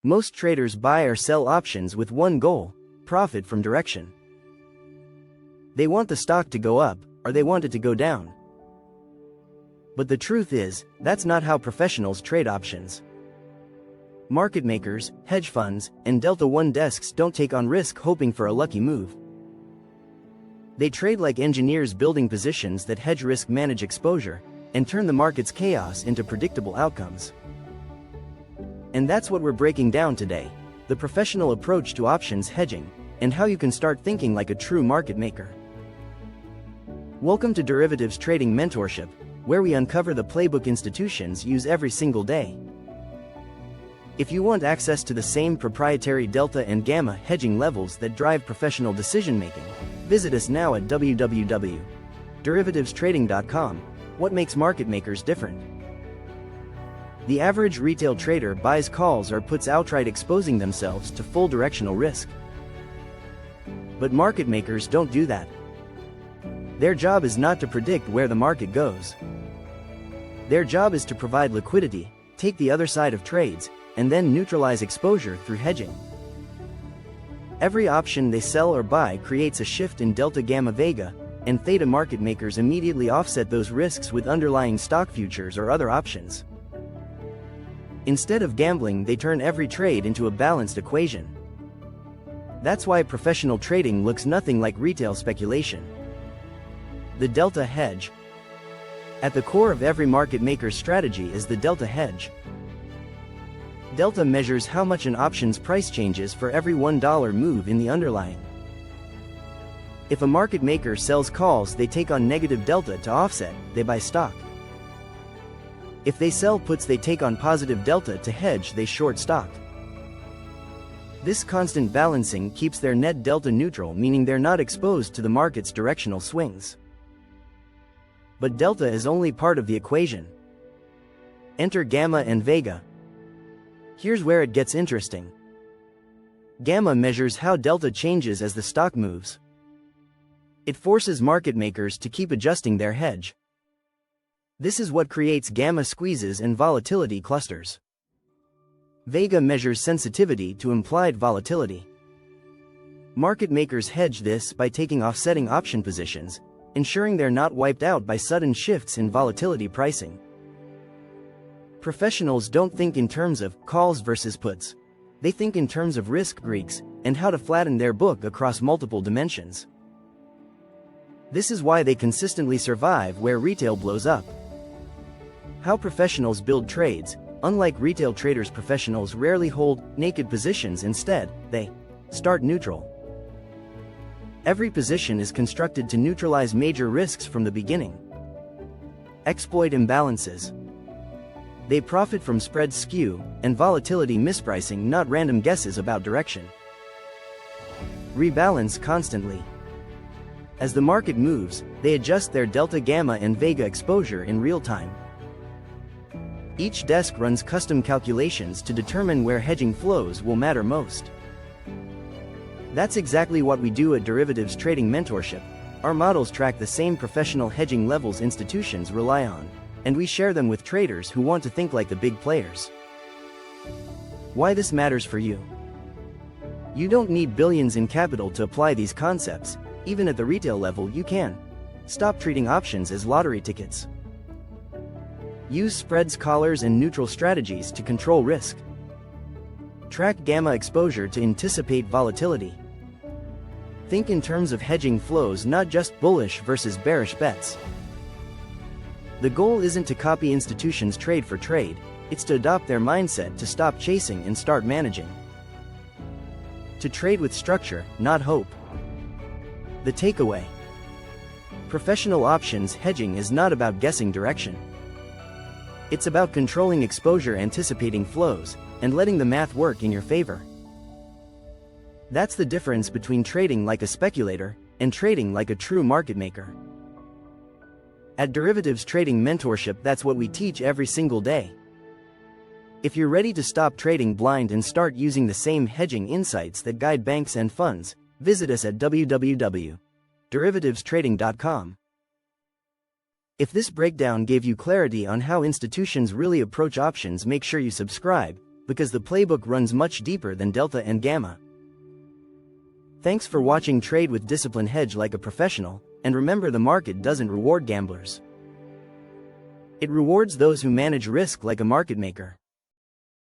Most traders buy or sell options with one goal: profit from direction. They want the stock to go up, or they want it to go down. But the truth is, that's not how professionals trade options. Market makers, hedge funds, and Delta One desks don't take on risk hoping for a lucky move. They trade like engineers building positions that hedge risk, manage exposure, and turn the market's chaos into predictable outcomes. And that's what we're breaking down today: the professional approach to options hedging, and how you can start thinking like a true market maker. Welcome to Derivatives Trading Mentorship, where we uncover the playbook institutions use every single day. If you want access to the same proprietary delta and gamma hedging levels that drive professional decision-making, visit us now at www.derivativestrading.com. What makes market makers different? The average retail trader buys calls or puts outright, exposing themselves to full directional risk. But market makers don't do that. Their job is not to predict where the market goes. Their job is to provide liquidity, take the other side of trades, and then neutralize exposure through hedging. Every option they sell or buy creates a shift in delta, gamma, vega, and theta. Market makers immediately offset those risks with underlying stock futures or other options. Instead of gambling, they turn every trade into a balanced equation. That's why professional trading looks nothing like retail speculation. The delta hedge. At the core of every market maker's strategy is the delta hedge. Delta measures how much an option's price changes for every $1 move in the underlying. If a market maker sells calls, they take on negative delta to offset, they buy stock. If they sell puts, they take on positive delta to hedge, they short stock. This constant balancing keeps their net delta neutral, meaning they're not exposed to the market's directional swings. But delta is only part of the equation. Enter gamma and vega. Here's where it gets interesting. Gamma measures how delta changes as the stock moves. It forces market makers to keep adjusting their hedge. This is what creates gamma squeezes and volatility clusters. Vega measures sensitivity to implied volatility. Market makers hedge this by taking offsetting option positions, ensuring they're not wiped out by sudden shifts in volatility pricing. Professionals don't think in terms of calls versus puts. They think in terms of risk Greeks and how to flatten their book across multiple dimensions. This is why they consistently survive where retail blows up. How professionals build trades: unlike retail traders, professionals rarely hold naked positions. Instead, they start neutral. Every position is constructed to neutralize major risks from the beginning. Exploit imbalances. They profit from spread skew and volatility mispricing, not random guesses about direction. Rebalance constantly. As the market moves, they adjust their delta, gamma, and vega exposure in real time. Each desk runs custom calculations to determine where hedging flows will matter most. That's exactly what we do at Derivatives Trading Mentorship. Our models track the same professional hedging levels institutions rely on, and we share them with traders who want to think like the big players. Why this matters for you? You don't need billions in capital to apply these concepts. Even at the retail level, you can. Stop treating options as lottery tickets. Use spreads, collars, and neutral strategies to control risk. Track gamma exposure to anticipate volatility. Think in terms of hedging flows, not just bullish versus bearish bets. The goal isn't to copy institutions trade for trade, it's to adopt their mindset, to stop chasing and start managing. To trade with structure, not hope. The takeaway: professional options hedging is not about guessing direction. It's about controlling exposure, anticipating flows, and letting the math work in your favor. That's the difference between trading like a speculator and trading like a true market maker. At Derivatives Trading Mentorship, that's what we teach every single day. If you're ready to stop trading blind and start using the same hedging insights that guide banks and funds, visit us at www.derivativestrading.com. If this breakdown gave you clarity on how institutions really approach options, make sure you subscribe, because the playbook runs much deeper than delta and gamma. Thanks for watching Trade with Discipline, Hedge like a professional, and remember, the market doesn't reward gamblers. It rewards those who manage risk like a market maker.